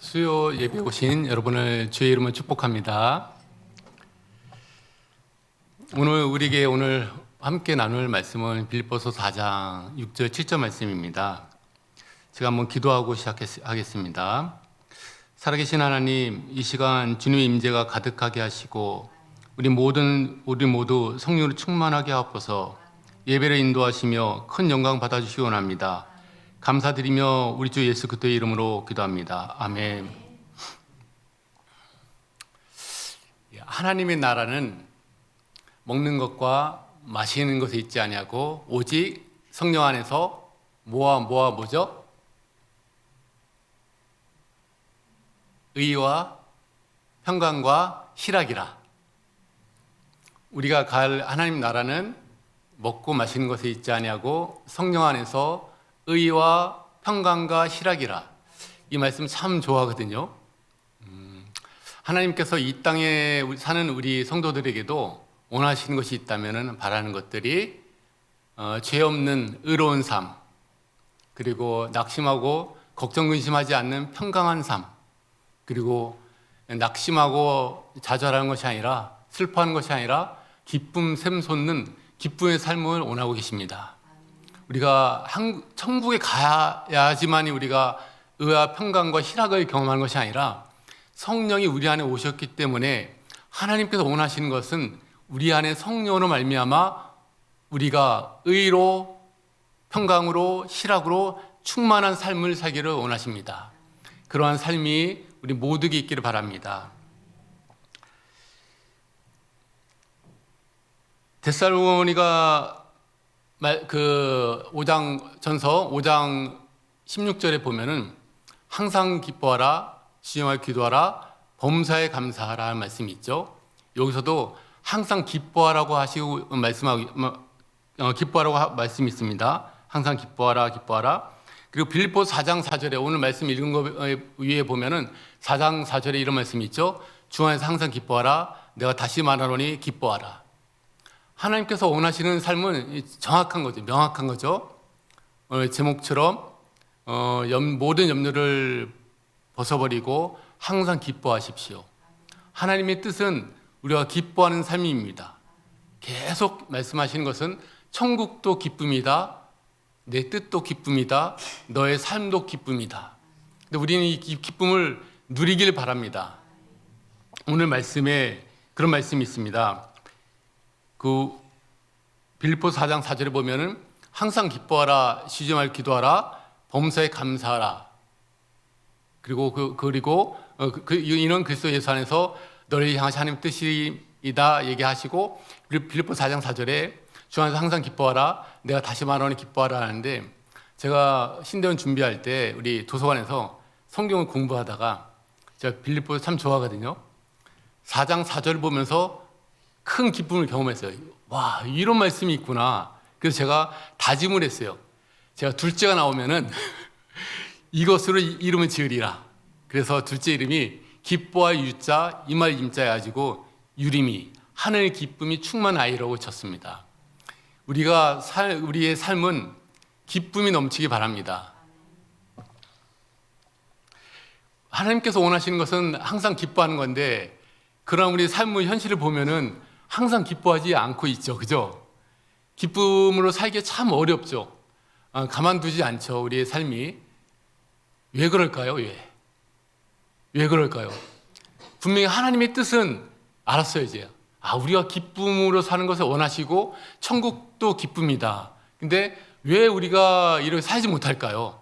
수요 예배 오신 여러분을 주의 이름으로 축복합니다. 오늘 함께 나눌 말씀은 빌립보서 4장 6절 7절 말씀입니다. 제가 한번 기도하고 시작하겠습니다. 살아계신 하나님, 이 시간 주님의 임재가 가득하게 하시고 우리 모두 성령으로 충만하게 하옵소서. 예배를 인도하시며 큰 영광 받아주시기 원합니다. 감사드리며 우리 주 예수 그리스도의 이름으로 기도합니다. 아멘. 하나님의 나라는 먹는 것과 마시는 것에 있지 아니하고 오직 성령 안에서 뭐죠? 의와 평강과 희락이라. 우리가 갈 하나님 나라는 먹고 마시는 것에 있지 아니하고 성령 안에서 의와 평강과 희락이라. 이 말씀 참 좋아하거든요. 하나님께서 이 땅에 사는 우리 성도들에게도 원하시는 것이 있다면 바라는 것들이 죄 없는 의로운 삶, 그리고 낙심하고 걱정 근심하지 않는 평강한 삶, 그리고 낙심하고 좌절하는 것이 아니라 슬퍼하는 것이 아니라 기쁨 샘솟는 기쁨의 삶을 원하고 계십니다. 우리가 천국에 가야지만이 우리가 의와 평강과 희락을 경험하는 것이 아니라 성령이 우리 안에 오셨기 때문에 하나님께서 원하시는 것은 우리 안에 성령으로 말미암아 우리가 의로 평강으로 희락으로 충만한 삶을 살기를 원하십니다. 그러한 삶이 우리 모두에게 있기를 바랍니다. 데살로니가 5장 전서 5장 16절에 보면은 항상 기뻐하라, 시험하여 기도하라, 범사에 감사하라 하는 말씀이 있죠. 여기서도 항상 기뻐하라고 하시고 기뻐하라고 말씀이 있습니다. 항상 기뻐하라. 그리고 빌립보서 4장 4절에 오늘 말씀 읽은 거 위에 보면은 4장 4절에 이런 말씀이 있죠. 주 안에서 항상 기뻐하라. 내가 다시 말하노니 기뻐하라. 하나님께서 원하시는 삶은 정확한 거죠. 명확한 거죠. 제목처럼 모든 염려를 벗어버리고 항상 기뻐하십시오. 하나님의 뜻은 우리가 기뻐하는 삶입니다. 계속 말씀하시는 것은 천국도 기쁨이다. 내 뜻도 기쁨이다. 너의 삶도 기쁨이다. 근데 우리는 이 기쁨을 누리길 바랍니다. 오늘 말씀에 그런 말씀이 있습니다. 빌립보서 4장 4절에 보면은 항상 기뻐하라, 쉬지 말고 기도하라, 범사에 감사하라. 그리고 이는 그리스도 예수 안에서 너를 향하신 하나님 뜻이다 얘기하시고, 빌립보서 4장 4절에 주 안에서 항상 기뻐하라, 내가 다시 말하노니 기뻐하라 하는데, 제가 신대원 준비할 때 우리 도서관에서 성경을 공부하다가 제가 빌립보서 참 좋아하거든요. 4장 4절을 보면서 큰 기쁨을 경험했어요. 와, 이런 말씀이 있구나. 그래서 제가 다짐을 했어요. 제가 둘째가 나오면은 이것으로 이름을 지으리라. 그래서 둘째 이름이 기뻐와 유자, 이말 임자 해가지고 유림이 하늘 기쁨이 충만한 아이라고 쳤습니다. 우리의 삶은 기쁨이 넘치기 바랍니다. 하나님께서 원하시는 것은 항상 기뻐하는 건데, 그런 우리 삶의 현실을 보면은 항상 기뻐하지 않고 있죠. 그죠? 기쁨으로 살기 참 어렵죠. 가만두지 않죠. 우리의 삶이. 왜 그럴까요? 왜 그럴까요? 분명히 하나님의 뜻은 알았어요, 이제. 우리가 기쁨으로 사는 것을 원하시고 천국도 기쁨이다. 근데 왜 우리가 이렇게 살지 못할까요?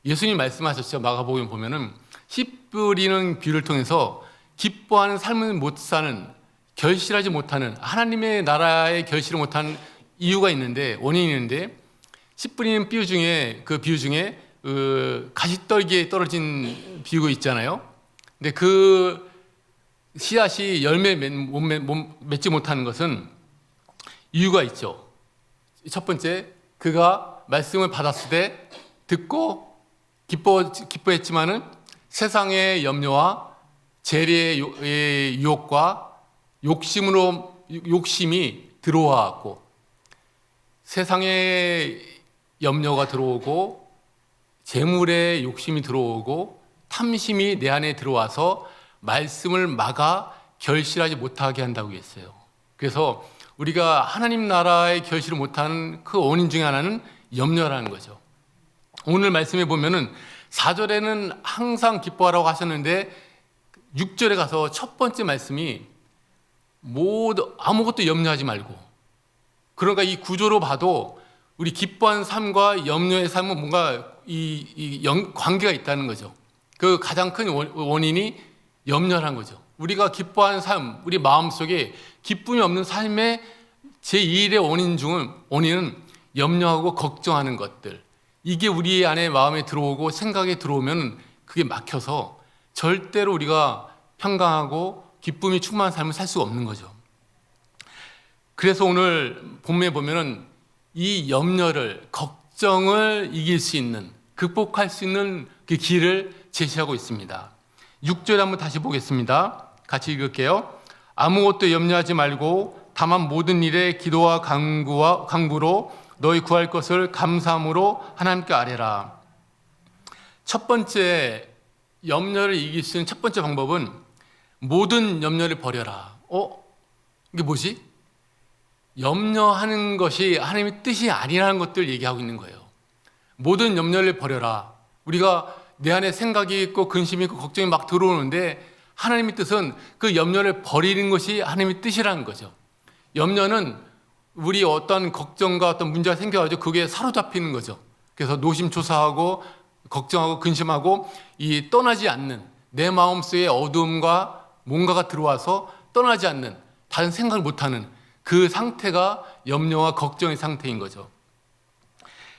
예수님 말씀하셨죠. 마가복음 보면은 씨 뿌리는 비유를 통해서 기뻐하는 삶을 못 사는, 결실하지 못하는, 하나님의 나라에 결실을 못하는 이유가 있는데, 원인이 있는데, 씨 뿌리는 비유 중에 가시떨기에 떨어진 비유가 있잖아요. 근데 그 씨앗이 열매 맺지 못하는 것은 이유가 있죠. 첫 번째, 그가 말씀을 받았을 때 듣고 기뻐했지만은 세상의 염려와 재리의 유혹과 욕심이 들어와갖고 세상의 염려가 들어오고 재물의 욕심이 들어오고 탐심이 내 안에 들어와서 말씀을 막아 결실하지 못하게 한다고 했어요. 그래서 우리가 하나님 나라의 결실을 못하는 그 원인 중에 하나는 염려라는 거죠. 오늘 말씀에 보면은 4절에는 항상 기뻐하라고 하셨는데 6절에 가서 첫 번째 말씀이 아무것도 염려하지 말고, 그러니까 이 구조로 봐도 우리 기뻐하는 삶과 염려의 삶은 뭔가 관계가 있다는 거죠. 그 가장 큰 원인이 염려라는 거죠. 우리가 기뻐하는 삶, 우리 마음속에 기쁨이 없는 삶의 제2일의 원인은 염려하고 걱정하는 것들, 이게 우리 안에 마음에 들어오고 생각에 들어오면 그게 막혀서 절대로 우리가 평강하고 기쁨이 충만한 삶을 살 수가 없는 거죠. 그래서 오늘 본문에 보면은 이 염려를, 걱정을 이길 수 있는, 극복할 수 있는 그 길을 제시하고 있습니다. 6절 한번 다시 보겠습니다. 같이 읽을게요. 아무것도 염려하지 말고 다만 모든 일에 기도와 간구로 너희 구할 것을 감사함으로 하나님께 아뢰라. 첫 번째 염려를 이길 수 있는 첫 번째 방법은 모든 염려를 버려라. 이게 뭐지? 염려하는 것이 하나님의 뜻이 아니라는 것들 얘기하고 있는 거예요. 모든 염려를 버려라. 우리가 내 안에 생각이 있고 근심이 있고 걱정이 막 들어오는데 하나님의 뜻은 그 염려를 버리는 것이 하나님의 뜻이라는 거죠. 염려는 우리 어떤 걱정과 어떤 문제가 생겨가지고 그게 사로잡히는 거죠. 그래서 노심초사하고 걱정하고 근심하고 이 떠나지 않는, 내 마음속에 어두움과 뭔가가 들어와서 떠나지 않는, 다른 생각을 못하는 그 상태가 염려와 걱정의 상태인 거죠.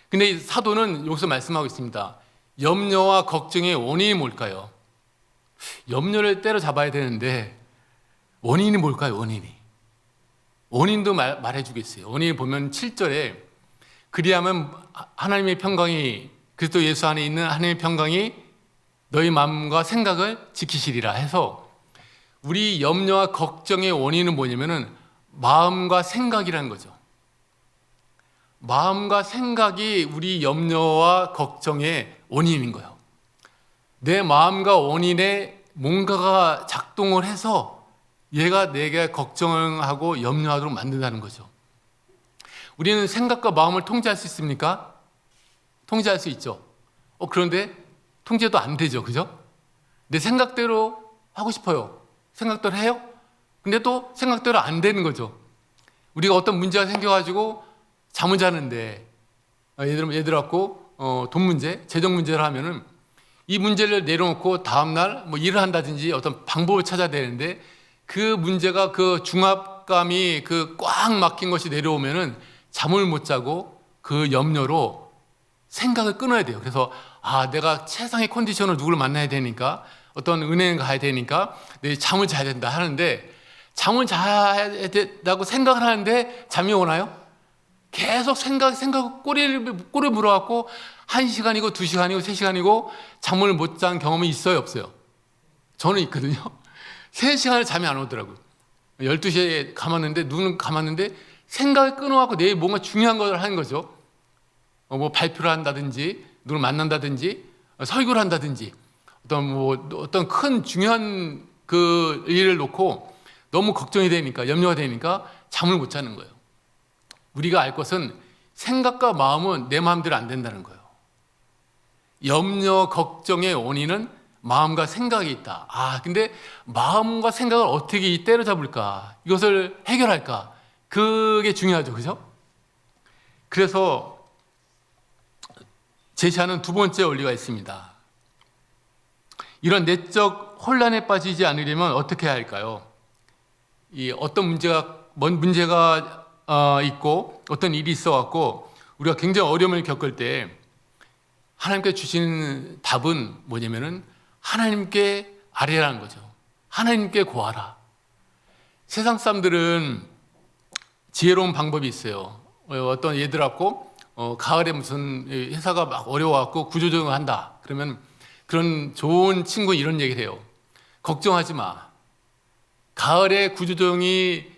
근데 사도는 여기서 말씀하고 있습니다. 염려와 걱정의 원인이 뭘까요? 염려를 때려잡아야 되는데 원인이 뭘까요? 원인도 말해주겠어요. 원인을 보면 7절에 그리하면 하나님의 평강이, 그리스도 예수 안에 있는 하나님의 평강이 너희 마음과 생각을 지키시리라 해서, 우리 염려와 걱정의 원인은 뭐냐면은 마음과 생각이라는 거죠. 마음과 생각이 우리 염려와 걱정의 원인인 거예요. 내 마음과 원인에 뭔가가 작동을 해서 얘가 내게 걱정하고 염려하도록 만든다는 거죠. 우리는 생각과 마음을 통제할 수 있습니까? 통제할 수 있죠. 그런데 통제도 안 되죠. 그죠? 내 생각대로 하고 싶어요. 생각대로 해요? 근데 또 생각대로 안 되는 거죠. 우리가 어떤 문제가 생겨가지고 잠을 자는데, 예를 들어 돈 문제, 재정 문제를 하면은 이 문제를 내려놓고 다음날 뭐 일을 한다든지 어떤 방법을 찾아야 되는데, 그 문제가 그 중압감이 그 꽉 막힌 것이 내려오면은 잠을 못 자고 그 염려로 생각을 끊어야 돼요. 그래서 내가 최상의 컨디션으로 누구를 만나야 되니까, 어떤 은행에 가야 되니까 내일 잠을 자야 된다 하는데, 잠을 자야 된다고 생각을 하는데 잠이 오나요? 계속 생각 꼬리를 물어갖고 1시간이고 2시간이고 3시간이고 잠을 못 잔 경험이 있어요, 없어요? 저는 있거든요. 3시간을 잠이 안 오더라고요. 12시에 감았는데, 눈은 감았는데 생각을 끊어갖고 내일 뭔가 중요한 걸 하는 거죠. 뭐 발표를 한다든지, 누구를 만난다든지, 설교를 한다든지, 어떤 큰 중요한 그 일을 놓고 너무 걱정이 되니까, 염려가 되니까 잠을 못 자는 거예요. 우리가 알 것은 생각과 마음은 내 마음대로 안 된다는 거예요. 염려, 걱정의 원인은 마음과 생각이 있다. 근데 마음과 생각을 어떻게 때려잡을까? 이것을 해결할까? 그게 중요하죠. 그죠? 그래서 제시하는 두 번째 원리가 있습니다. 이런 내적 혼란에 빠지지 않으려면 어떻게 해야 할까요? 어떤 문제가 있고 어떤 일이 있어갖고 우리가 굉장히 어려움을 겪을 때 하나님께 주시는 답은 뭐냐면은 하나님께 아뢰라는 거죠. 하나님께 구하라. 세상 사람들은 지혜로운 방법이 있어요. 어떤 예들 갖고 가을에 무슨 회사가 막 어려워갖고 구조조정을 한다. 그러면 그런 좋은 친구 이런 얘기를 해요. 걱정하지 마. 가을에 구조조정이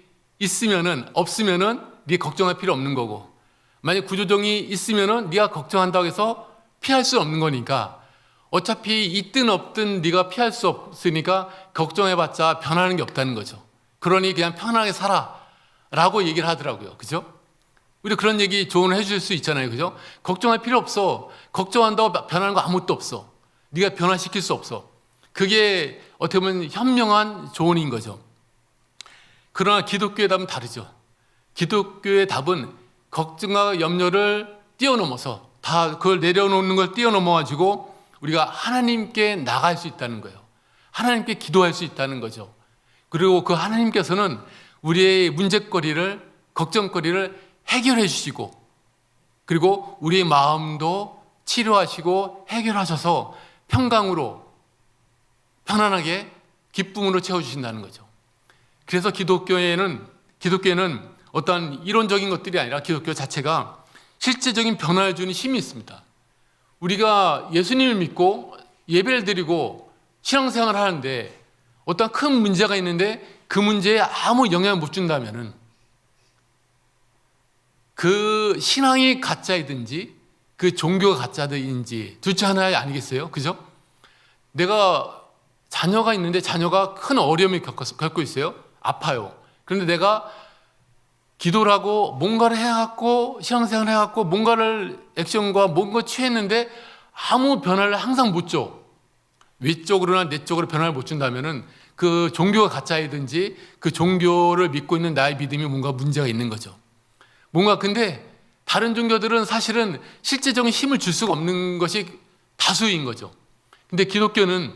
없으면은 네 걱정할 필요 없는 거고, 만약 구조조정이 있으면은 네가 걱정한다고 해서 피할 수 없는 거니까 어차피 있든 없든 네가 피할 수 없으니까 걱정해봤자 변하는 게 없다는 거죠. 그러니 그냥 편하게 살아 라고 얘기를 하더라고요. 그죠? 우리 그런 얘기 조언을 해줄 수 있잖아요. 그죠? 걱정할 필요 없어. 걱정한다고 변하는 거 아무것도 없어. 네가 변화시킬 수 없어. 그게 어떻게 보면 현명한 조언인 거죠. 그러나 기독교의 답은 다르죠. 기독교의 답은 걱정과 염려를 뛰어넘어서 다 그걸 내려놓는 걸 뛰어넘어가지고 우리가 하나님께 나갈 수 있다는 거예요. 하나님께 기도할 수 있다는 거죠. 그리고 그 하나님께서는 우리의 문제거리를, 걱정거리를 해결해 주시고, 그리고 우리의 마음도 치료하시고 해결하셔서 평강으로, 편안하게 기쁨으로 채워주신다는 거죠. 그래서 기독교에는 어떤 이론적인 것들이 아니라 기독교 자체가 실제적인 변화를 주는 힘이 있습니다. 우리가 예수님을 믿고 예배를 드리고 신앙생활을 하는데 어떤 큰 문제가 있는데 그 문제에 아무 영향을 못 준다면은 그 신앙이 가짜이든지 그 종교가 가짜든지 둘 중 하나 아니겠어요? 그죠? 내가 자녀가 있는데 자녀가 큰 어려움을 겪고 있어요. 아파요. 그런데 내가 기도를 하고 뭔가를 해갖고 신앙생활을 해갖고 뭔가를 액션과 뭔가 취했는데 아무 변화를 항상 못 줘. 외적으로나 내적으로 변화를 못 준다면은 그 종교가 가짜이든지 그 종교를 믿고 있는 나의 믿음이 뭔가 문제가 있는 거죠. 뭔가 근데 다른 종교들은 사실은 실제적인 힘을 줄 수가 없는 것이 다수인 거죠. 근데 기독교는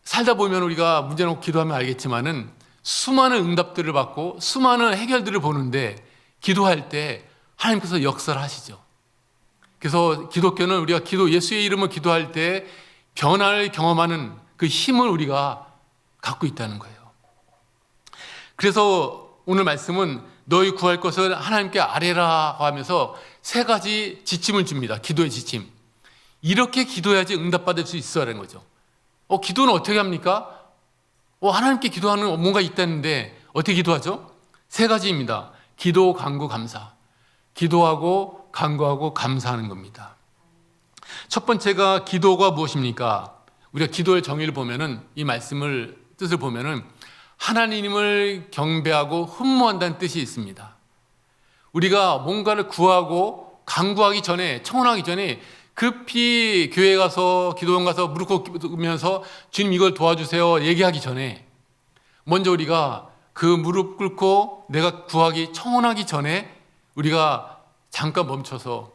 살다 보면 우리가 문제 놓고 기도하면 알겠지만은 수많은 응답들을 받고 수많은 해결들을 보는데 기도할 때 하나님께서 역사를 하시죠. 그래서 기독교는 우리가 예수의 이름을 기도할 때 변화를 경험하는 그 힘을 우리가 갖고 있다는 거예요. 그래서 오늘 말씀은 너희 구할 것을 하나님께 아뢰라 하면서 세 가지 지침을 줍니다. 기도의 지침. 이렇게 기도해야지 응답받을 수 있어라는 거죠. 기도는 어떻게 합니까? 하나님께 기도하는 뭔가 있다는데 어떻게 기도하죠? 세 가지입니다. 기도, 간구, 감사. 기도하고 간구하고 감사하는 겁니다. 첫 번째가 기도가 무엇입니까? 우리가 기도의 정의를 보면은 이 말씀을 뜻을 보면은 하나님을 경배하고 흠모한다는 뜻이 있습니다. 우리가 뭔가를 구하고 간구하기 전에, 청원하기 전에 급히 교회 가서 기도원 가서 무릎 꿇으면서 주님 이걸 도와주세요 얘기하기 전에 먼저 우리가 그 무릎 꿇고 내가 구하기 청원하기 전에 우리가 잠깐 멈춰서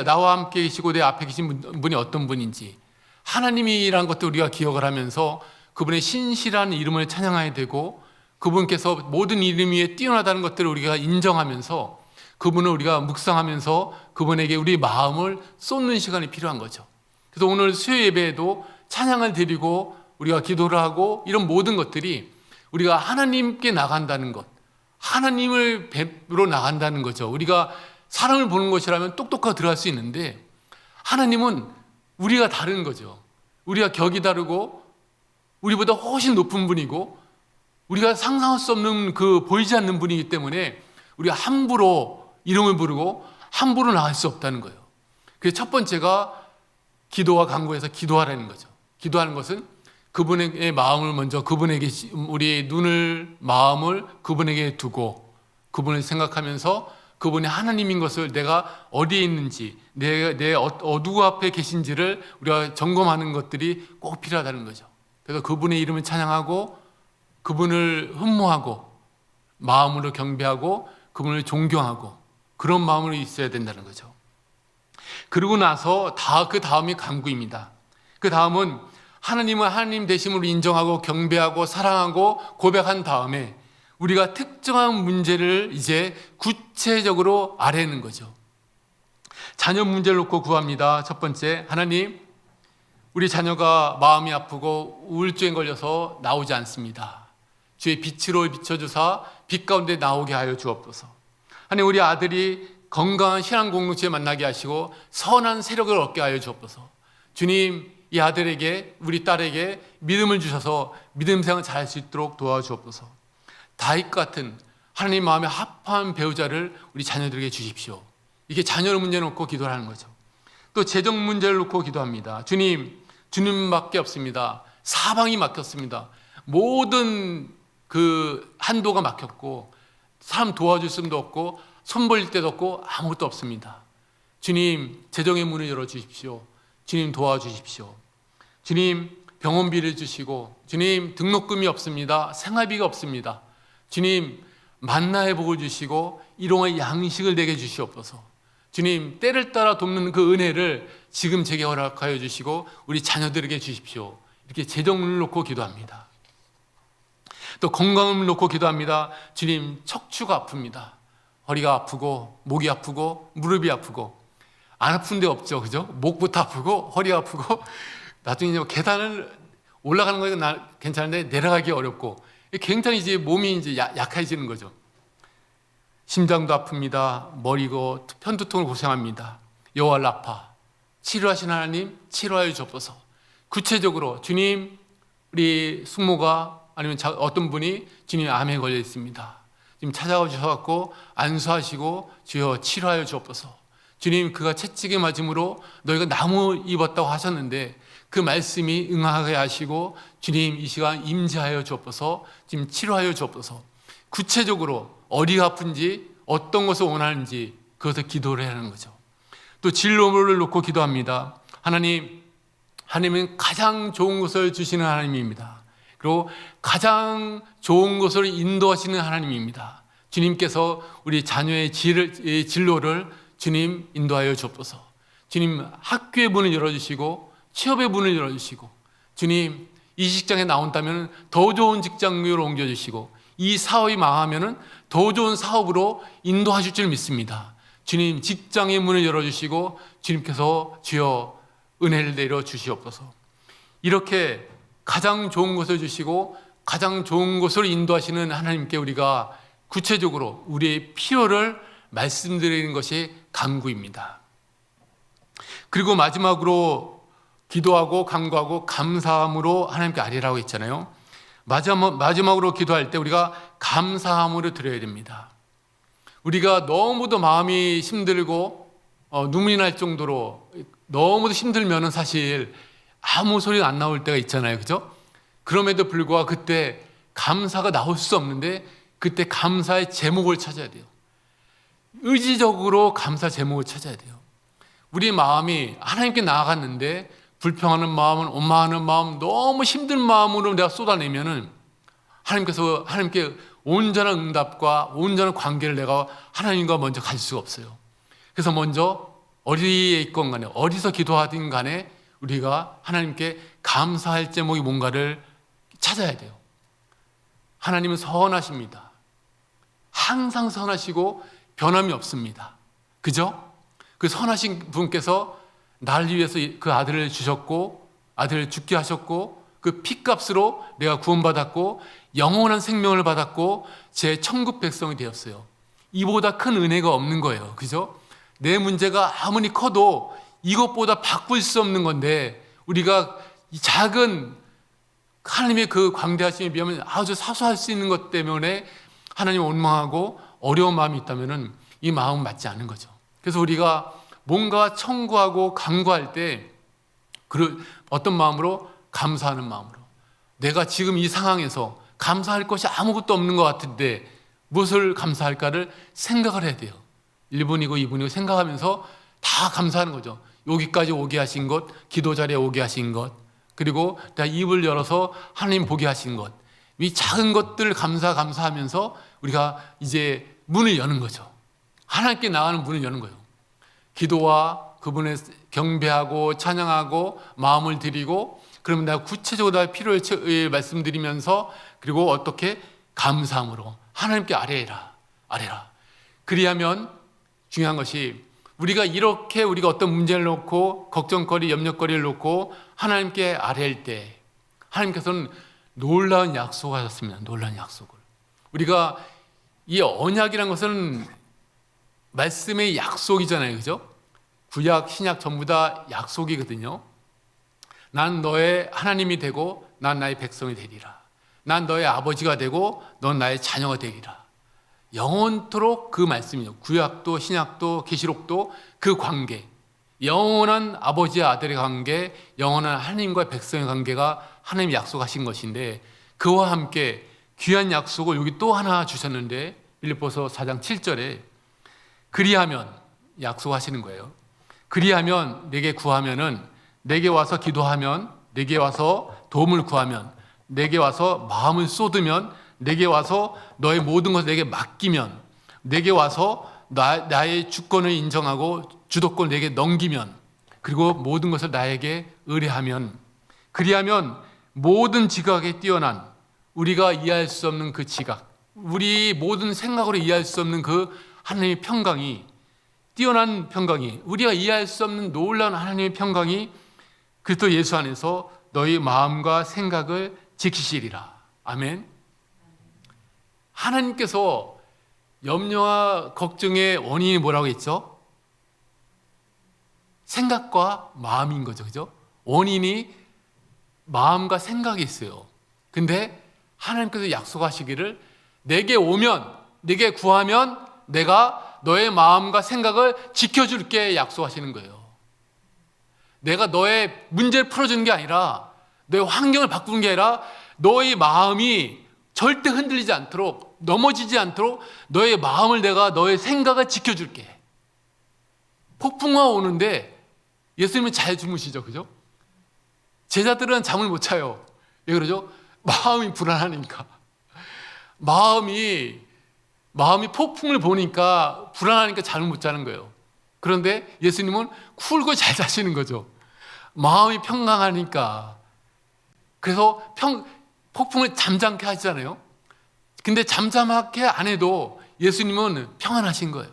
나와 함께 계시고 내 앞에 계신 분이 어떤 분인지 하나님이라는 것도 우리가 기억을 하면서 그분의 신실한 이름을 찬양해야 되고 그분께서 모든 이름 위에 뛰어나다는 것들을 우리가 인정하면서 그분을 우리가 묵상하면서 그분에게 우리 마음을 쏟는 시간이 필요한 거죠. 그래서 오늘 수요 예배에도 찬양을 드리고 우리가 기도를 하고 이런 모든 것들이 우리가 하나님께 나간다는 것, 하나님을 뵙으러 나간다는 거죠. 우리가 사람을 보는 것이라면 똑똑하게 들어갈 수 있는데 하나님은 우리가 다른 거죠. 우리가 격이 다르고 우리보다 훨씬 높은 분이고 우리가 상상할 수 없는 보이지 않는 분이기 때문에 우리가 함부로 이름을 부르고 함부로 나갈 수 없다는 거예요. 그래서 첫 번째가 기도와 간구해서 기도하라는 거죠. 기도하는 것은 그분의 마음을 먼저 그분에게 우리의 마음을 그분에게 두고 그분을 생각하면서 그분이 하나님인 것을 내가 어디에 있는지 누구 앞에 계신지를 우리가 점검하는 것들이 꼭 필요하다는 거죠. 그래서 그분의 이름을 찬양하고 그분을 흠모하고 마음으로 경배하고 그분을 존경하고 그런 마음으로 있어야 된다는 거죠. 그러고 나서 그 다음이 간구입니다. 그 다음은 하나님을 하나님 되심으로 인정하고 경배하고 사랑하고 고백한 다음에 우리가 특정한 문제를 이제 구체적으로 아뢰는 거죠. 자녀 문제를 놓고 구합니다. 첫 번째, 하나님, 우리 자녀가 마음이 아프고 우울증에 걸려서 나오지 않습니다. 주의 빛으로 비춰주사 빛 가운데 나오게 하여 주옵소서. 하나님, 우리 아들이 건강한 신앙 공동체에 만나게 하시고 선한 세력을 얻게 하여 주옵소서. 주님, 이 아들에게 우리 딸에게 믿음을 주셔서 믿음 생활 잘할 수 있도록 도와주옵소서. 다윗 같은 하나님 마음에 합한 배우자를 우리 자녀들에게 주십시오. 이게 자녀를 문제 놓고 기도를 하는 거죠. 또 재정 문제를 놓고 기도합니다. 주님밖에 없습니다. 사방이 막혔습니다. 모든 그 한도가 막혔고 사람 도와줄 수도 없고 손 벌릴 데도 없고 아무것도 없습니다. 주님, 재정의 문을 열어주십시오. 주님, 도와주십시오. 주님, 병원비를 주시고, 주님, 등록금이 없습니다. 생활비가 없습니다. 주님, 만나의 복을 주시고 일용할 양식을 내게 주시옵소서. 주님, 때를 따라 돕는 그 은혜를 지금 제게 허락하여 주시고 우리 자녀들에게 주십시오. 이렇게 재정을 놓고 기도합니다. 또 건강을 놓고 기도합니다. 주님, 척추가 아픕니다. 허리가 아프고 목이 아프고 무릎이 아프고 안 아픈 데 없죠, 그죠? 목부터 아프고 허리가 아프고 나중에 이제 계단을 올라가는 건 괜찮은데 내려가기 어렵고 굉장히 이제 몸이 이제 약해지는 거죠. 심장도 아픕니다. 머리고 편두통을 고생합니다. 여호와 라파, 치료하신 하나님, 치료하여 주옵소서. 구체적으로 주님, 우리 숙모가 아니면 어떤 분이 주님 암에 걸려 있습니다. 지금 찾아와 주셔서 안수하시고 주여 치료하여 주옵소서. 주님, 그가 채찍에 맞음으로 너희가 나무 입었다고 하셨는데 그 말씀이 응하게 하시고 주님, 이 시간 임재하여 주옵소서. 지금 치료하여 주옵소서. 구체적으로 어디가 아픈지 어떤 것을 원하는지 그것을 기도를 해야 하는 거죠. 또 진로를 놓고 기도합니다. 하나님은 가장 좋은 것을 주시는 하나님입니다. 그리고 가장 좋은 것을 인도하시는 하나님입니다. 주님께서 우리 자녀의 진로를 주님 인도하여 주옵소서. 주님, 학교의 문을 열어주시고 취업의 문을 열어주시고 주님, 이 직장에 나온다면 더 좋은 직장으로 옮겨주시고 이 사업이 망하면 더 좋은 사업으로 인도하실 줄 믿습니다. 주님, 직장의 문을 열어주시고 주님께서 주여 은혜를 내려 주시옵소서. 이렇게 가장 좋은 것을 주시고 가장 좋은 것으로 인도하시는 하나님께 우리가 구체적으로 우리의 필요를 말씀드리는 것이 간구입니다. 그리고 마지막으로 기도하고 간구하고 감사함으로 하나님께 아뢰라고 했잖아요. 마지막으로 기도할 때 우리가 감사함으로 드려야 됩니다. 우리가 너무도 마음이 힘들고 눈물이 날 정도로 너무도 힘들면은 사실 아무 소리가 안 나올 때가 있잖아요, 그죠? 그럼에도 불구하고 그때 감사가 나올 수 없는데 그때 감사의 제목을 찾아야 돼요. 의지적으로 감사 제목을 찾아야 돼요. 우리 마음이 하나님께 나아갔는데 불평하는 마음은 원망하는 마음, 너무 힘든 마음으로 내가 쏟아내면은 하나님께 온전한 응답과 온전한 관계를 내가 하나님과 먼저 가질 수가 없어요. 그래서 먼저 어디에 있건 간에 어디서 기도하든 간에 우리가 하나님께 감사할 제목이 뭔가를 찾아야 돼요. 하나님은 선하십니다. 항상 선하시고 변함이 없습니다. 그죠? 그 선하신 분께서 나를 위해서 그 아들을 주셨고 아들을 죽게 하셨고 그 피값으로 내가 구원받았고 영원한 생명을 받았고 제 천국 백성이 되었어요. 이보다 큰 은혜가 없는 거예요. 그죠? 내 문제가 아무리 커도 이것보다 바꿀 수 없는 건데 우리가 이 작은 하나님의 그 광대하심에 비하면 아주 사소할 수 있는 것 때문에 하나님 원망하고 어려운 마음이 있다면 이 마음은 맞지 않은 거죠. 그래서 우리가 뭔가 청구하고 간구할 때 어떤 마음으로? 감사하는 마음으로. 내가 지금 이 상황에서 감사할 것이 아무것도 없는 것 같은데 무엇을 감사할까를 생각을 해야 돼요. 1분이고 2분이고 생각하면서 다 감사하는 거죠. 여기까지 오게 하신 것, 기도 자리에 오게 하신 것, 그리고 내가 입을 열어서 하나님 보게 하신 것, 이 작은 것들을 감사하면서 우리가 이제 문을 여는 거죠. 하나님께 나가는 문을 여는 거예요. 기도와 그분의 경배하고 찬양하고 마음을 드리고 그러면 내가 구체적으로 나의 필요를 말씀드리면서 그리고 어떻게 감사함으로 하나님께 아뢰라. 그리하면 중요한 것이 우리가 어떤 문제를 놓고 걱정거리, 염려거리를 놓고 하나님께 아뢰일 때 하나님께서는 놀라운 약속을 하셨습니다. 놀라운 약속을. 우리가 이 언약이라는 것은 말씀의 약속이잖아요. 그죠? 구약, 신약 전부 다 약속이거든요. 난 너의 하나님이 되고 난 나의 백성이 되리라. 난 너의 아버지가 되고 넌 나의 자녀가 되리라. 영원토록 그 말씀이요. 구약도 신약도 계시록도 그 관계. 영원한 아버지와 아들의 관계, 영원한 하나님과 백성의 관계가 하나님이 약속하신 것인데, 그와 함께 귀한 약속을 여기 또 하나 주셨는데, 빌립보서 4장 7절에 그리하면, 약속하시는 거예요. 그리하면 내게 구하면은, 내게 와서 기도하면, 내게 와서 도움을 구하면, 내게 와서 마음을 쏟으면, 내게 와서 너의 모든 것을 내게 맡기면, 내게 와서 나의 주권을 인정하고 주도권을 내게 넘기면, 그리고 모든 것을 나에게 의뢰하면, 그리하면 모든 지각에 뛰어난, 우리가 이해할 수 없는 그 지각, 우리 모든 생각으로 이해할 수 없는 그 하나님의 평강이, 뛰어난 평강이, 우리가 이해할 수 없는 놀라운 하나님의 평강이 그리스도 예수 안에서 너희 마음과 생각을 지키시리라. 아멘. 하나님께서 염려와 걱정의 원인이 뭐라고 했죠? 생각과 마음인 거죠. 그죠? 원인이 마음과 생각이 있어요. 근데 하나님께서 약속하시기를 내게 오면, 내게 구하면 내가 너의 마음과 생각을 지켜줄게 약속하시는 거예요. 내가 너의 문제를 풀어주는 게 아니라, 너의 환경을 바꾸는 게 아니라, 너의 마음이 절대 흔들리지 않도록, 넘어지지 않도록 너의 마음을, 내가 너의 생각을 지켜줄게. 폭풍우가 오는데 예수님은 잘 주무시죠. 그죠? 제자들은 잠을 못 자요. 왜 그러죠? 마음이 불안하니까. 마음이 폭풍을 보니까 불안하니까 잠을 못 자는 거예요. 그런데 예수님은 쿨고 잘 자시는 거죠. 마음이 평강하니까. 그래서 폭풍을 잠잠케 하잖아요. 근데 잠잠하게 안 해도 예수님은 평안하신 거예요.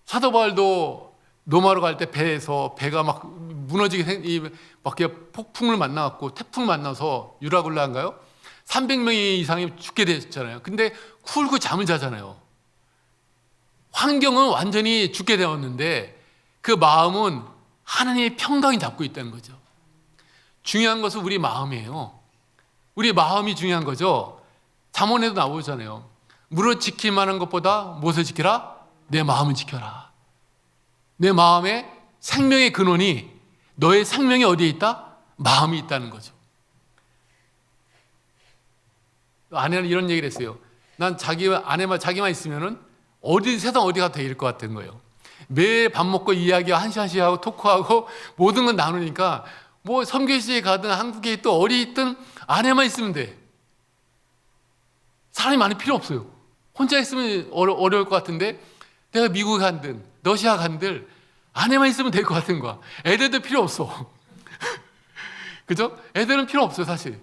사도 바울도 로마로 갈 때 배에서 배가 막 무너지게 막 폭풍을 만나갖고 태풍을 만나서 유라굴라인가요? 300명 이상이 죽게 됐잖아요. 근데 쿨고 잠을 자잖아요. 환경은 완전히 죽게 되었는데 그 마음은 하나님의 평강이 잡고 있다는 거죠. 중요한 것은 우리 마음이에요. 우리 마음이 중요한 거죠. 잠언에도 나오잖아요. 물을 지킬 만한 것보다 무엇을 지키라? 내 마음을 지켜라. 내 마음에 생명의 근원이, 너의 생명이 어디에 있다? 마음이 있다는 거죠. 아내는 이런 얘기를 했어요. 난 자기만 있으면은 세상 어디 가도 될 것 같은 거예요. 매일 밥 먹고 이야기하고 한 시간씩 하고 토크하고 모든 건 나누니까 뭐 선교시에 가든 한국에 또 어디 있든 아내만 있으면 돼. 사람이 많이 필요 없어요. 혼자 있으면 어려울 것 같은데 내가 미국에 간든 러시아 간들 아내만 있으면 될 것 같은 거야. 애들도 필요 없어. 그죠? 애들은 필요 없어요, 사실.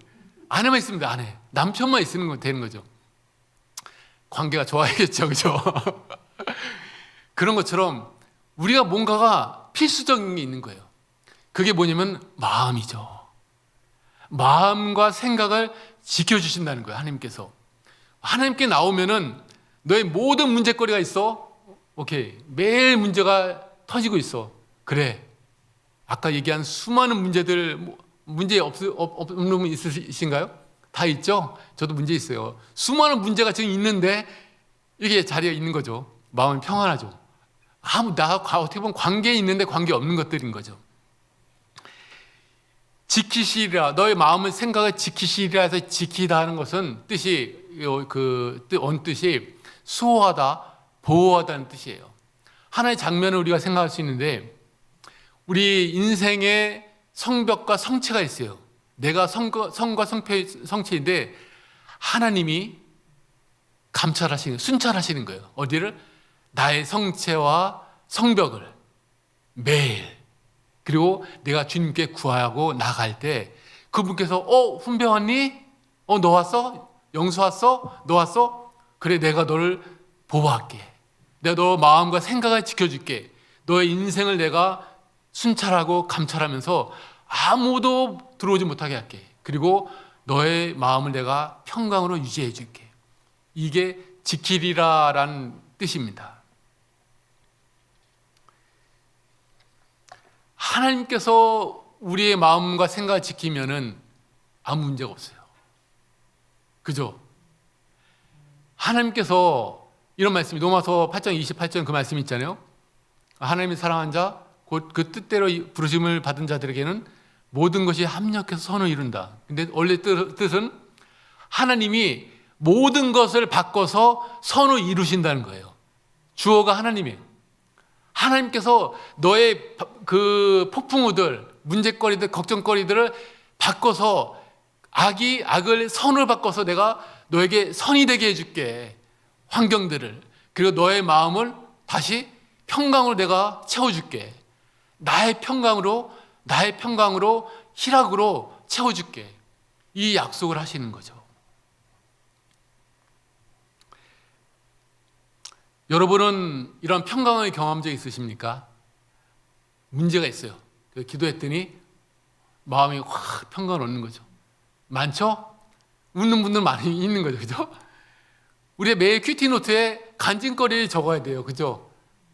아내만 있으면 돼, 아내. 남편만 있으면 되는 거죠. 관계가 좋아야겠죠, 그죠? 그런 것처럼 우리가 뭔가가 필수적인 게 있는 거예요. 그게 뭐냐면 마음이죠. 마음과 생각을 지켜주신다는 거예요, 하나님께서. 하나님께 나오면은 너의 모든 문제거리가 있어. 오케이. 매일 문제가 터지고 있어. 그래. 아까 얘기한 수많은 문제들, 문제 없는 분 있으신가요? 다 있죠? 저도 문제 있어요. 수많은 문제가 지금 있는데 이게 자리에 있는 거죠. 마음이 평안하죠. 어떻게 보면 관계에 있는데 관계 없는 것들인 거죠. 지키시리라, 너의 마음의 생각을 지키시리라 해서 지키다 하는 것은 뜻이 수호하다, 보호하다는 뜻이에요. 하나의 장면을 우리가 생각할 수 있는데, 우리 인생의 성벽과 성체가 있어요. 내가 성과 성체인데 하나님이 순찰하시는 거예요. 어디를? 나의 성체와 성벽을 매일. 그리고 내가 주님께 구하고 나갈 때 그분께서 훈배 왔니? 너 왔어? 영수 왔어? 너 왔어? 그래, 내가 너를 보호할게. 내가 너 마음과 생각을 지켜줄게. 너의 인생을 내가 순찰하고 감찰하면서 아무도 들어오지 못하게 할게. 그리고 너의 마음을 내가 평강으로 유지해 줄게. 이게 지키리라라는 뜻입니다. 하나님께서 우리의 마음과 생각을 지키면은 아무 문제가 없어요. 그죠? 하나님께서 이런 말씀이 로마서 8장 28절 그 말씀이 있잖아요. 하나님이 사랑한 자, 곧 그 뜻대로 부르심을 받은 자들에게는 모든 것이 합력해서 선을 이룬다. 근데 원래 뜻은 하나님이 모든 것을 바꿔서 선을 이루신다는 거예요. 주어가 하나님이에요. 하나님께서 너의 그 폭풍우들, 문제거리들, 걱정거리들을 바꿔서 악을 선을 바꿔서 내가 너에게 선이 되게 해줄게. 환경들을. 그리고 너의 마음을 다시 평강으로 내가 채워줄게. 나의 평강으로 희락으로 채워줄게. 이 약속을 하시는 거죠. 여러분은 이런 평강을 경험한 적 있으십니까? 문제가 있어요. 기도했더니 마음이 확 평강을 얻는 거죠. 많죠? 웃는 분들 많이 있는 거죠. 그죠? 우리의 매일 큐티노트에 간증거리를 적어야 돼요. 그죠?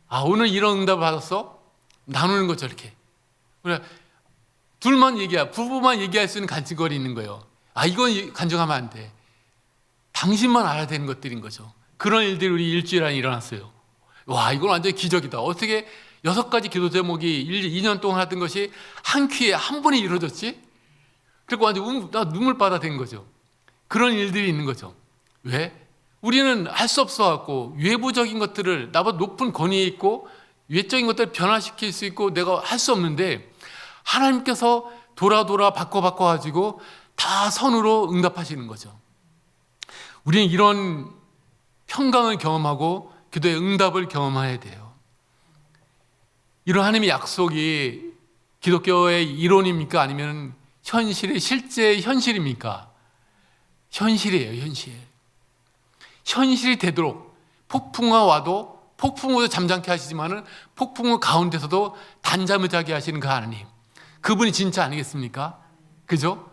아, 오늘 이런 응답을 받았어? 나누는 거죠, 이렇게. 그래, 부부만 얘기할 수 있는 간증거리 있는 거예요. 아, 이건 간증하면 안 돼. 당신만 알아야 되는 것들인 거죠. 그런 일들이 우리 일주일 안에 일어났어요. 와, 이건 완전히 기적이다. 어떻게 6가지 기도 제목이 2년 동안 하던 것이 한 큐에 한 번에 이루어졌지? 그리고 완전 눈물바다 된 거죠. 그런 일들이 있는 거죠. 왜? 우리는 할 수 없어갖고 외부적인 것들을 나보다 높은 권위에 있고 외적인 것들을 변화시킬 수 있고 내가 할 수 없는데 하나님께서 돌아 바꿔가지고 다 선으로 응답하시는 거죠. 우리는 이런 평강을 경험하고 기도의 응답을 경험해야 돼요. 이런 하나님의 약속이 기독교의 이론입니까? 아니면 실제 현실입니까? 현실이에요, 현실. 현실이 되도록 폭풍우가 와도 폭풍우도 잠잠케 하시지만은 폭풍우 가운데서도 단잠을 자게 하시는 그 하나님. 그분이 진짜 아니겠습니까? 그죠?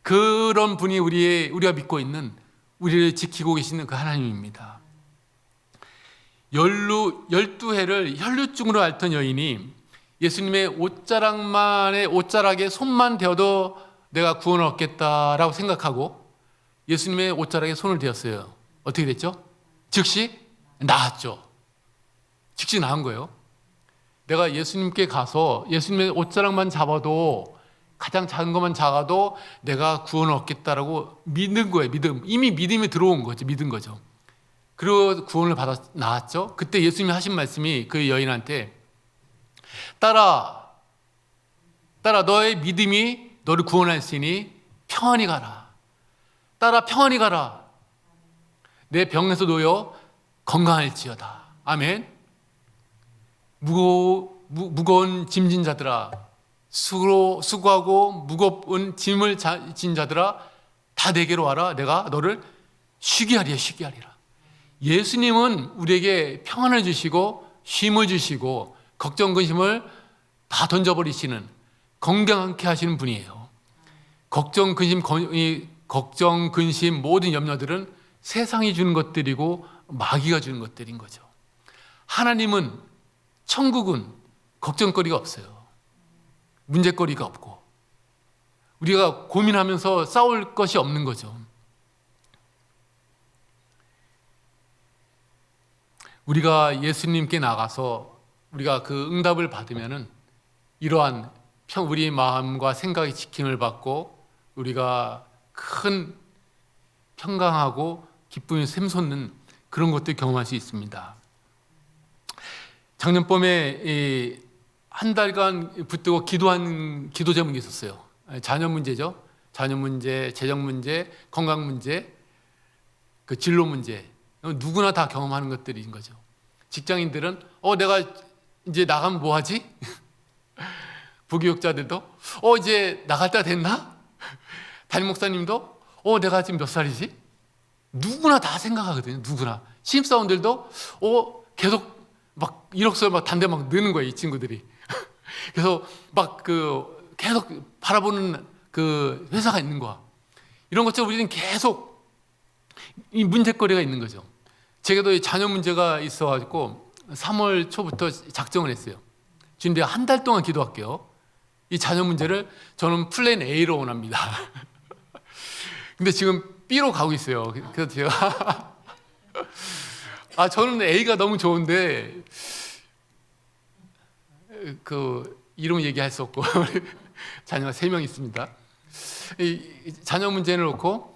그런 분이 우리가 믿고 있는 우리를 지키고 계시는 그 하나님입니다. 12해를 혈루증으로 앓던 여인이 예수님의 옷자락에 손만 대어도 내가 구원을 얻겠다라고 생각하고 예수님의 옷자락에 손을 대었어요. 어떻게 됐죠? 즉시 나았죠. 즉시 나은 거예요. 내가 예수님께 가서 예수님의 옷자락만 잡아도 가장 작은 것만 작아도 내가 구원을 얻겠다라고 믿는 거예요. 이미 믿음이 들어온 거죠. 믿은 거죠. 그리고 구원을 받아 나았죠. 그때 예수님이 하신 말씀이 그 여인한테 딸아 너의 믿음이 너를 구원했으니 평안히 가라. 딸아 평안히 가라. 내 병에서 놓여 건강할지어다. 아멘. 무거운 짐진 자들아, 수고하고 무거운 짐을 진 자들아, 다 내게로 와라. 내가 너를 쉬게 하리라. 예수님은 우리에게 평안을 주시고 쉼을 주시고 걱정 근심을 다 던져버리시는 건강하게 하시는 분이에요. 걱정 근심 모든 염려들은 세상이 주는 것들이고 마귀가 주는 것들인 거죠. 하나님은 천국은 걱정거리가 없어요. 문제거리가 없고 우리가 고민하면서 싸울 것이 없는 거죠. 우리가 예수님께 나가서 우리가 그 응답을 받으면은 이러한 우리 마음과 생각의 지킴을 받고 우리가 큰 평강하고 기쁨이 샘솟는 그런 것들 경험할 수 있습니다. 작년 봄에 한 달간 붙들고 기도한 기도 제목이 있었어요. 자녀 문제죠. 자녀 문제, 재정 문제, 건강 문제, 그 진로 문제. 누구나 다 경험하는 것들인 거죠. 직장인들은 내가 이제 나가면 뭐 하지? 부교육자들도 이제 나갈 때가 됐나? 담임 목사님도 내가 지금 몇 살이지? 누구나 다 생각하거든요. 누구나. 신입사원들도 계속 막 이력서를 막 단대 막 넣는 거예요. 이 친구들이. 그래서 막 계속 바라보는 그 회사가 있는 거야. 이런 것처럼 우리는 계속 이 문제거리가 있는 거죠. 제게도 자녀 문제가 있어가지고 3월 초부터 작정을 했어요. 지금 내가 한 달 동안 기도할게요. 이 자녀 문제를 저는 플랜 A로 원합니다. 근데 지금 B로 가고 있어요. 그래서 제가 저는 A가 너무 좋은데 그 이름 얘기할 수 없고 자녀가 3명 있습니다. 이 자녀 문제를 놓고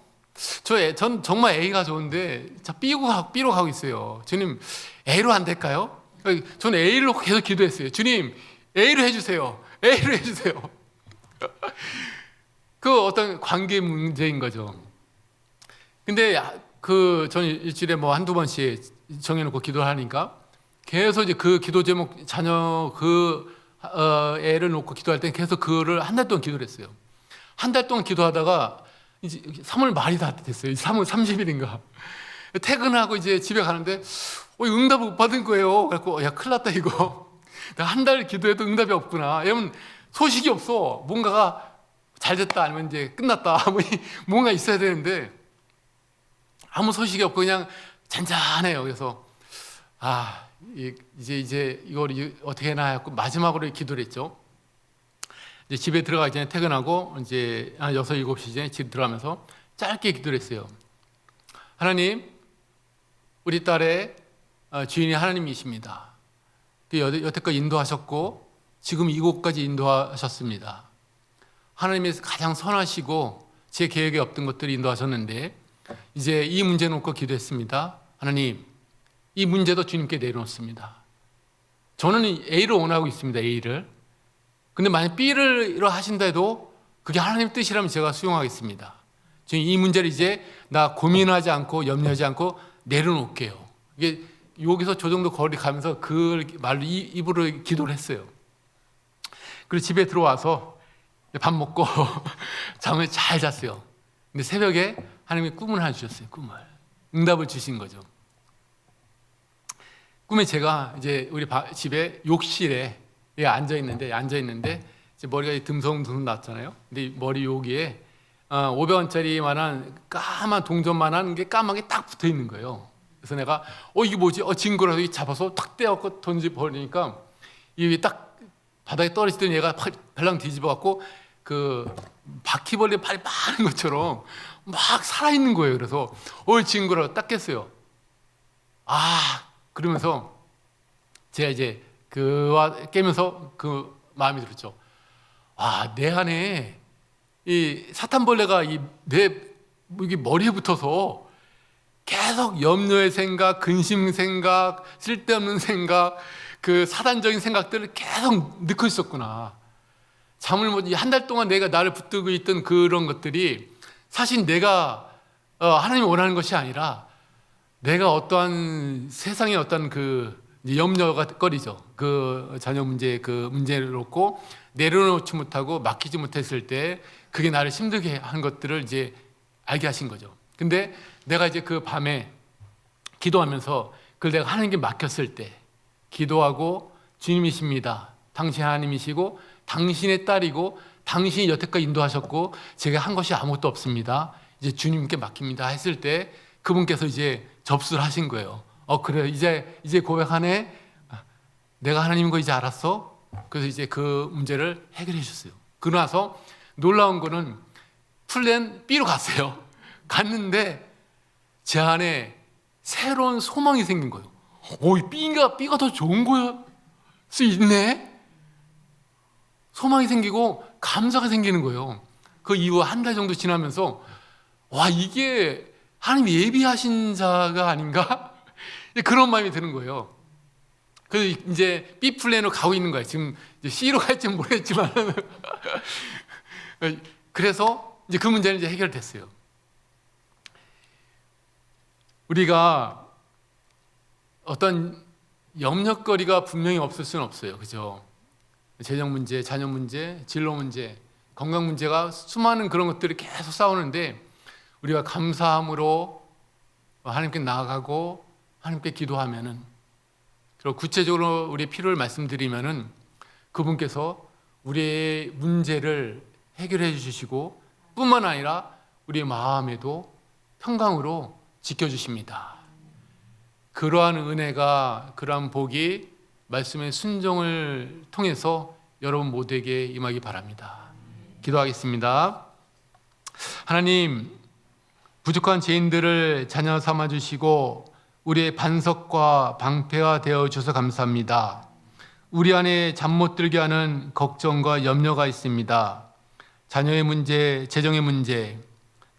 전 정말 A가 좋은데 B로 가고 있어요. 주님, A로 안 될까요? 저는 A를 놓고 계속 기도했어요. 주님, A로 해주세요. A로 해주세요. 그 어떤 관계 문제인 거죠. 근데 저는 일주일에 뭐 한두 번씩 정해놓고 기도를 하니까 계속 이제 그 기도 제목, 자녀 애를 놓고 기도할 때 계속 그거를 한 달 동안 기도를 했어요. 한 달 동안 기도하다가 이제 3월 말이 다 됐어요. 3월 30일인가. 퇴근하고 이제 집에 가는데 응답을 못 받은 거예요. 그래갖고 야, 큰일 났다 이거. 내가 한 달 기도해도 응답이 없구나. 왜냐면 소식이 없어. 뭔가가 잘 됐다 아니면 이제 끝났다. 뭔가 있어야 되는데 아무 소식이 없고 그냥 잔잔해요. 그래서 이제 이걸 어떻게 해나 하고 마지막으로 기도를 했죠. 이제 집에 들어가기 전에 퇴근하고 이제 한 6, 7시쯤에 집 들어가면서 짧게 기도를 했어요. 하나님, 우리 딸의 주인이 하나님이십니다. 여태껏 인도하셨고 지금 이곳까지 인도하셨습니다. 하나님이 가장 선하시고 제 계획에 없던 것들을 인도하셨는데 이제 이 문제 놓고 기도했습니다. 하나님, 이 문제도 주님께 내려놓습니다. 저는 A를 원하고 있습니다. A를. 근데 만약 B를 하신다 해도 그게 하나님 뜻이라면 제가 수용하겠습니다. 지금 이 문제를 이제 나 고민하지 않고 염려하지 않고 내려놓을게요. 이게 여기서 저 정도 거리 가면서 그 말로 입으로 기도를 했어요. 그리고 집에 들어와서 밥 먹고 잠을 잘 잤어요. 근데 새벽에 하나님이 꿈을 하나 주셨어요. 꿈을. 응답을 주신 거죠. 꿈에 제가 이제 우리 집에 욕실에 앉아 있는데 이제 머리가 듬성듬성 났잖아요. 근데 머리 여기에 500원짜리만한 까만 동전만한 게 까맣게 딱 붙어 있는 거예요. 그래서 내가 이게 뭐지? 징그러서 잡아서 탁 떼어갖고 던지 버리니까 이게 딱 바닥에 떨어지더니 얘가 발랑 뒤집어 갖고 그 바퀴벌레 발이 빠는 것처럼 막 살아있는 거예요. 그래서 징그러워 딱 깼어요. 그러면서 제가 이제 깨면서 그 마음이 들었죠. 내 안에 이 사탄벌레가 내 머리에 붙어서 계속 염려의 생각, 근심 생각, 쓸데없는 생각, 그 사단적인 생각들을 계속 넣고 있었구나. 잠을 한 달 동안 내가 나를 붙들고 있던 그런 것들이 사실 내가 하나님이 원하는 것이 아니라 내가 어떠한 세상의 어떤 그 염려가 거리죠. 그 자녀 문제, 그 문제를 놓고 내려놓지 못하고 맡기지 못했을 때 그게 나를 힘들게 한 것들을 이제 알게 하신 거죠. 근데 내가 이제 그 밤에 기도하면서 그걸 내가 하나님께 맡겼을 때 기도하고 주님이십니다. 당신 하나님이시고 당신의 딸이고 당신이 여태까지 인도하셨고 제가 한 것이 아무것도 없습니다. 이제 주님께 맡깁니다 했을 때 그분께서 이제 접수를 하신 거예요. 그래 이제 고백하네. 내가 하나님인 거 이제 알았어. 그래서 이제 그 문제를 해결해 주셨어요. 그러고 나서 놀라운 거는 플랜 B로 갔어요. 갔는데 제 안에 새로운 소망이 생긴 거예요. B가 더 좋은 거야? 수 있네? 소망이 생기고 감사가 생기는 거예요. 그 이후 한 달 정도 지나면서 이게 하나님이 예비하신 자가 아닌가? 그런 마음이 드는 거예요. 그래서 이제 B 플랜으로 가고 있는 거예요. 지금 이제 C로 갈지는 모르겠지만 그래서 이제 그 문제는 이제 해결됐어요. 우리가 어떤 염려거리가 분명히 없을 수는 없어요. 그죠? 재정 문제, 자녀 문제, 진로 문제, 건강 문제가 수많은 그런 것들이 계속 싸우는데 우리가 감사함으로 하나님께 나아가고 하나님께 기도하면은 그리고 구체적으로 우리의 필요를 말씀드리면은 그분께서 우리의 문제를 해결해 주시고 뿐만 아니라 우리의 마음에도 평강으로 지켜주십니다. 그러한 은혜가, 그러한 복이 말씀의 순종을 통해서 여러분 모두에게 임하기 바랍니다. 기도하겠습니다. 하나님, 부족한 죄인들을 자녀 삼아주시고 우리의 반석과 방패가 되어주셔서 감사합니다. 우리 안에 잠 못 들게 하는 걱정과 염려가 있습니다. 자녀의 문제, 재정의 문제,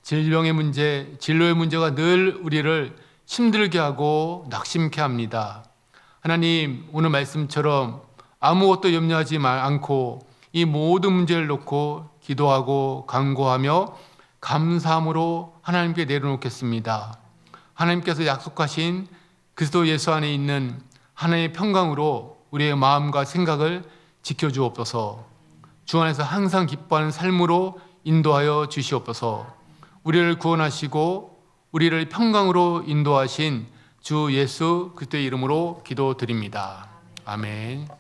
질병의 문제, 진로의 문제가 늘 우리를 힘들게 하고 낙심케 합니다. 하나님, 오늘 말씀처럼 아무것도 염려하지 않고 이 모든 문제를 놓고 기도하고 간구하며 감사함으로 하나님께 내려놓겠습니다. 하나님께서 약속하신 그리스도 예수 안에 있는 하나님의 평강으로 우리의 마음과 생각을 지켜주옵소서. 주 안에서 항상 기뻐하는 삶으로 인도하여 주시옵소서. 우리를 구원하시고 우리를 평강으로 인도하신 주 예수 그리스도의 이름으로 기도드립니다. 아멘.